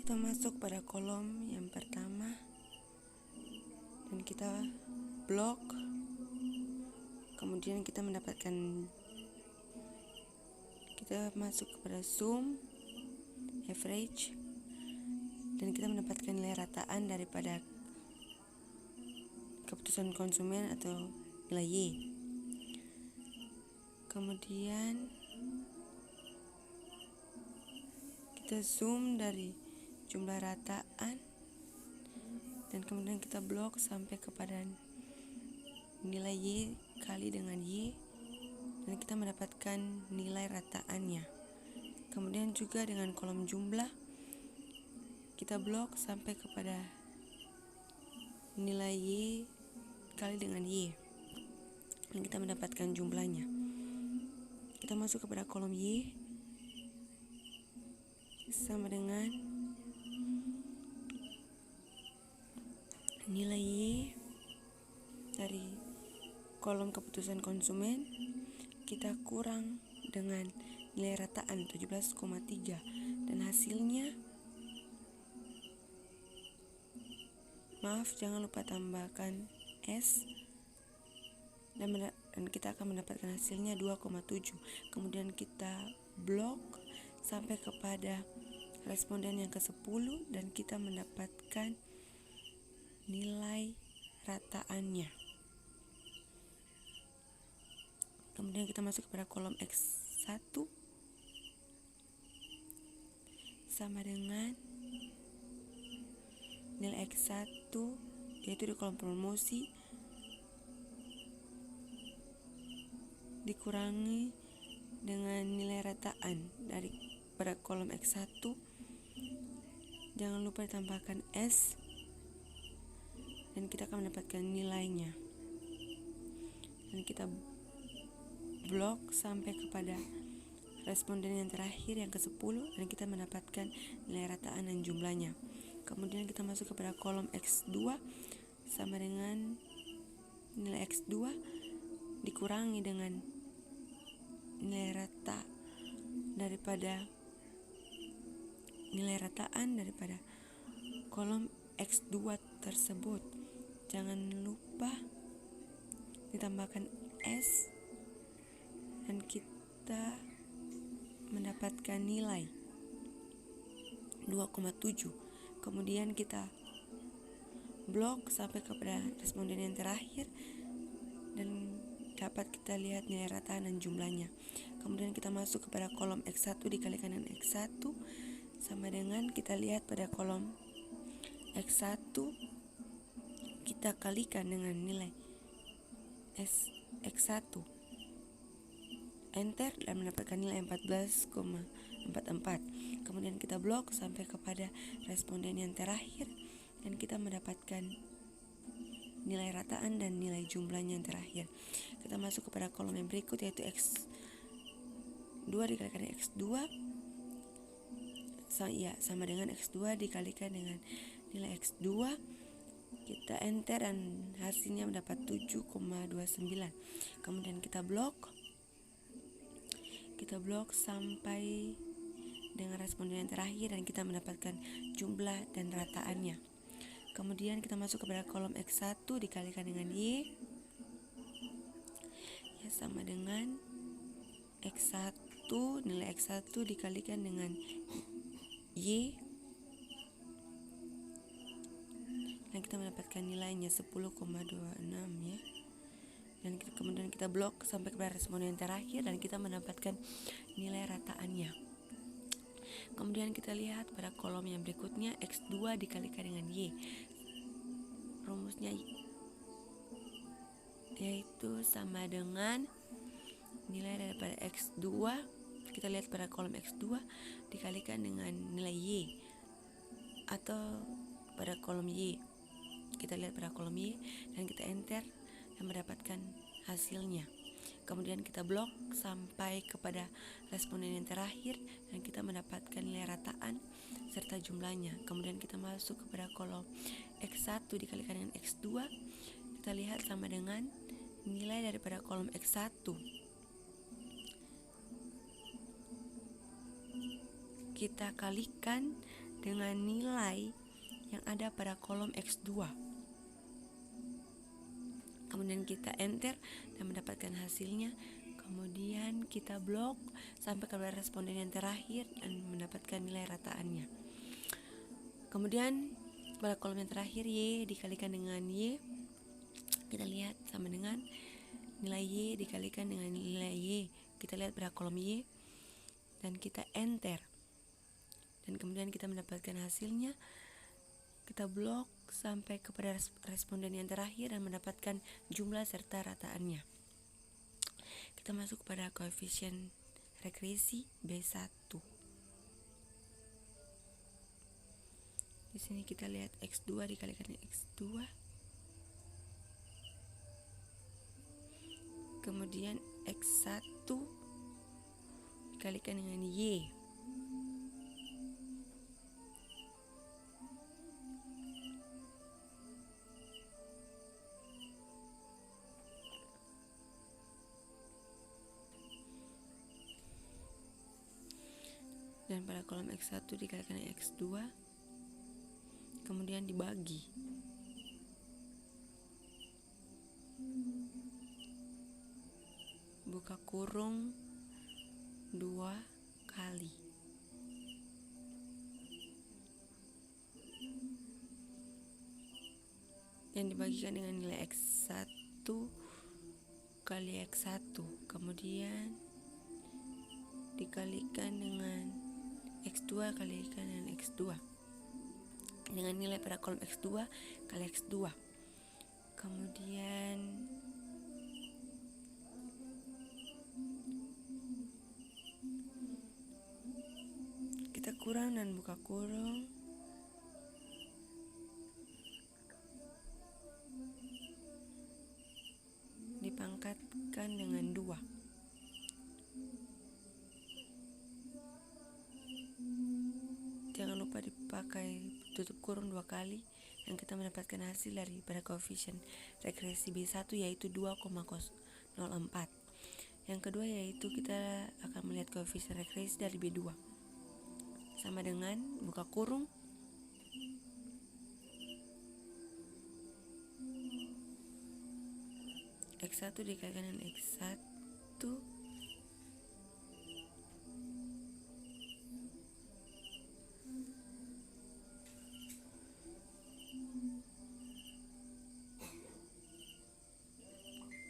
Kita masuk pada kolom yang pertama dan kita blok. Kemudian kita masuk kepada sum, average, dan kita mendapatkan nilai rataan daripada keputusan konsumen atau nilai Y. Kemudian kita zoom dari jumlah rataan dan kemudian kita blok sampai kepada nilai Y kali dengan Y dan kita mendapatkan nilai rataannya. Kemudian juga dengan kolom jumlah kita blok sampai kepada nilai Y kali dengan Y dan kita mendapatkan jumlahnya. Kita masuk kepada kolom Y sama dengan nilai Y dari kolom keputusan konsumen kita kurang dengan nilai rataan 17,3 dan hasilnya, jangan lupa tambahkan S dan kita akan mendapatkan hasilnya 2,7. Kemudian kita blok sampai kepada responden yang ke-10 dan kita mendapatkan nilai rataannya. Kemudian kita masuk kepada kolom X1 sama dengan nilai X1 yaitu di kolom promosi dikurangi dengan nilai rataan dari pada kolom X1. Jangan lupa ditambahkan S dan kita akan mendapatkan nilainya. Dan kita blok sampai kepada responden yang terakhir yang ke-10 dan kita mendapatkan nilai rataan dan jumlahnya. Kemudian kita masuk kepada kolom X2 sama dengan nilai X2 dikurangi dengan nilai rata daripada nilai rataan daripada kolom X2 tersebut. Jangan lupa ditambahkan S dan kita mendapatkan nilai 2,7. Kemudian kita blok sampai kepada responden yang terakhir dan dapat kita lihat nilai rataan dan jumlahnya. Kemudian kita masuk kepada kolom X1 dikalikan dengan X1 sama dengan kita lihat pada kolom X1 kita kalikan dengan nilai X1, enter dan mendapatkan nilai 14,44. Kemudian kita blok sampai kepada responden yang terakhir dan kita mendapatkan nilai rataan dan nilai jumlahnya yang terakhir. Kita masuk kepada kolom yang berikut yaitu X2 dikalikan dengan X2 sama dengan X2 dikalikan dengan nilai X2. Kita enter dan hasilnya mendapat 7,29. Kemudian kita blok sampai dengan responden yang terakhir dan kita mendapatkan jumlah dan rataannya. Kemudian kita masuk kepada kolom X1 dikalikan dengan Y ya sama dengan X1, nilai X1 dikalikan dengan Y dan kita mendapatkan nilainya 10,26 ya. Dan kemudian kita blok sampai kepada responden yang terakhir dan kita mendapatkan nilai rataannya. Kemudian kita lihat pada kolom yang berikutnya X2 dikalikan dengan Y. Rumusnya yaitu sama dengan nilai daripada X2. Kita lihat pada kolom X2 dikalikan dengan nilai Y atau pada kolom Y. Kita lihat pada kolom Y dan kita enter dan mendapatkan hasilnya. Kemudian kita blok sampai kepada responden yang terakhir dan kita mendapatkan nilai rataan serta jumlahnya. Kemudian kita masuk kepada kolom X1 dikalikan dengan X2. Kita lihat sama dengan nilai daripada kolom X1. Kita kalikan dengan nilai yang ada pada kolom X2. Kemudian kita enter dan mendapatkan hasilnya. Kemudian kita blok sampai kepada responden yang terakhir dan mendapatkan nilai rataannya. Kemudian pada kolom yang terakhir Y dikalikan dengan Y, kita lihat sama dengan nilai Y dikalikan dengan nilai Y. Kita lihat pada kolom Y dan kita enter. Dan kemudian kita mendapatkan hasilnya. Kita blok sampai kepada responden yang terakhir dan mendapatkan jumlah serta rataannya. Kita masuk pada koefisien regresi B1. Di sini kita lihat X2 dikalikan dengan X2. Kemudian X1 dikalikan dengan Y. Dan pada kolom X1 dikalikan dengan X2. Kemudian dibagi. Buka kurung 2 kali. Yang dibagikan dengan nilai X1 kali X1. Kemudian dikalikan dengan X2 kalikan dengan X2. Dengan nilai pada kolom X2 kali X2. Kemudian kita kurang dan buka kurung. Dipangkatkan dengan 2. Jangan lupa dipakai tutup kurung 2 kali dan kita mendapatkan hasil dari pada koefisien regresi B1 yaitu 2,04. Yang kedua yaitu kita akan melihat koefisien regresi dari B2. Sama dengan buka kurung X1 dikalikan dengan X1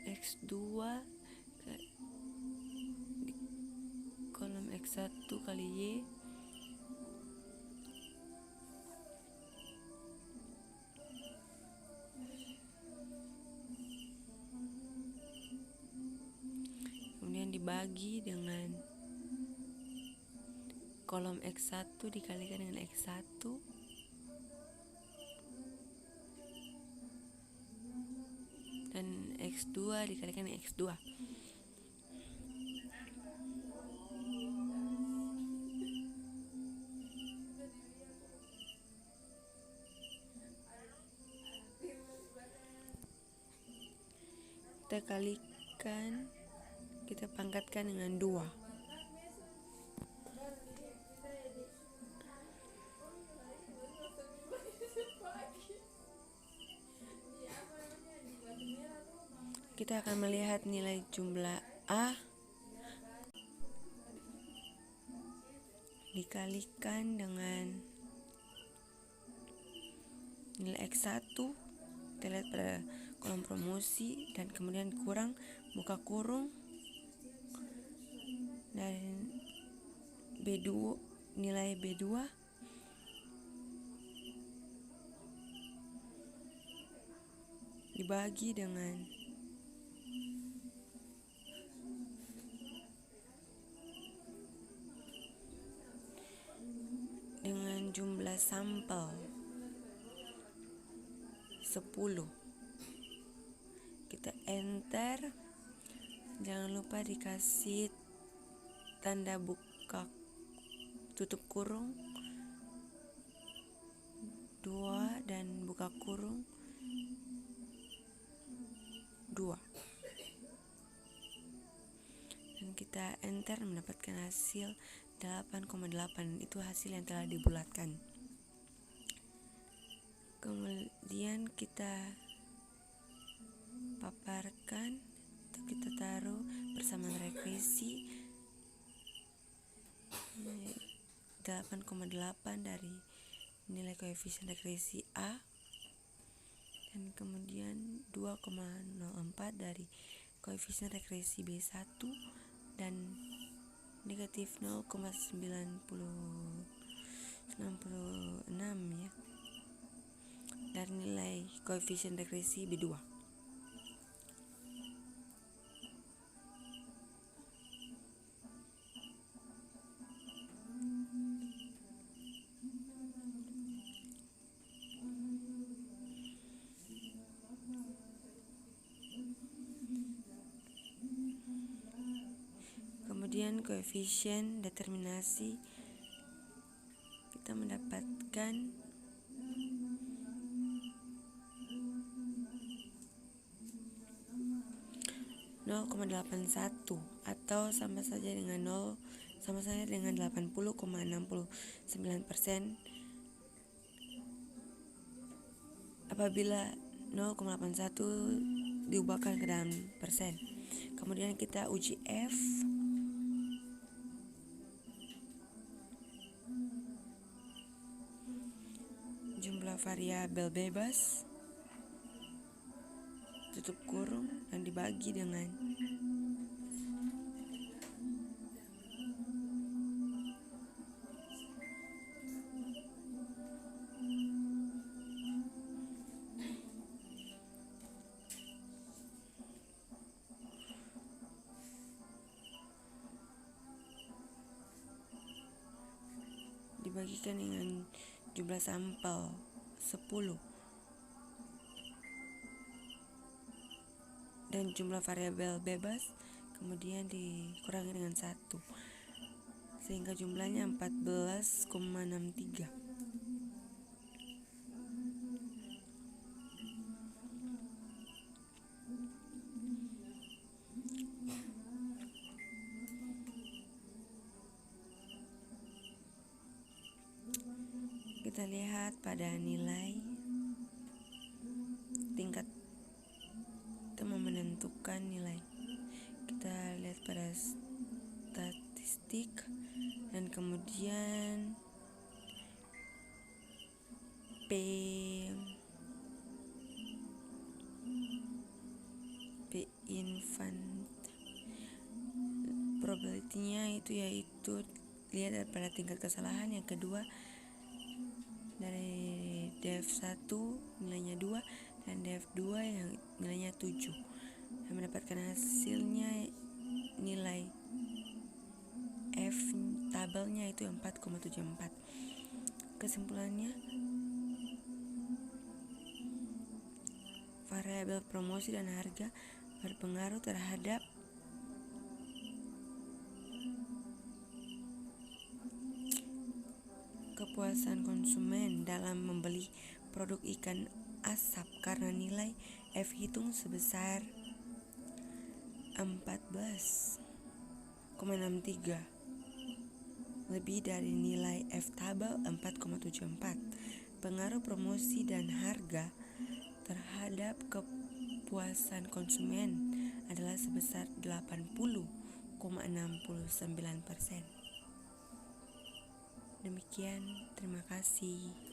X2 kolom X1 kali Y kemudian dibagi dengan kolom X1 dikalikan dengan X1 dan X2 dikalikan dengan X2. Kita kalikan, kita pangkatkan dengan 2. Kita akan melihat nilai jumlah A dikalikan dengan nilai X1. Kita lihat pada kolom promosi dan kemudian kurang, buka kurung, dan B2 nilai B2 dibagi dengan jumlah sampel 10. Kita enter. Jangan lupa dikasih tanda buka tutup kurung 2 dan buka kurung 2. Dan kita enter mendapatkan hasil 8,8. Itu hasil yang telah dibulatkan. Kemudian kita paparkan atau kita taruh bersama regresi 8,8 dari nilai koefisien regresi A, dan kemudian 2,04 dari koefisien regresi B1 dan negatif 0,966 ya dari nilai koefisien regresi B2. Kemudian koefisien determinasi kita mendapatkan 0,81 atau sama saja dengan 80,69% apabila 0,81 diubahkan ke dalam persen. Kemudian kita uji F. Jumlah variabel bebas tutup kurung dan dibagi dengan dibagikan dengan jumlah sampel 10 dan jumlah variabel bebas kemudian dikurangi dengan 1 sehingga jumlahnya 14,63. Kita lihat pada nilai tingkat kita mau menentukan nilai. Kita lihat pada statistik dan kemudian P infant probability-nya yaitu lihat daripada tingkat kesalahan. Yang kedua dari DF1 nilainya 2 dan DF2 yang nilainya 7. Dan mendapatkan hasilnya nilai F tabelnya itu 4,74. Kesimpulannya, variabel promosi dan harga berpengaruh terhadap kepuasan konsumen dalam membeli produk ikan asap karena nilai F hitung sebesar 14,63 lebih dari nilai F tabel 4,74. Pengaruh promosi dan harga terhadap kepuasan konsumen adalah sebesar 80,69%. Demikian, terima kasih.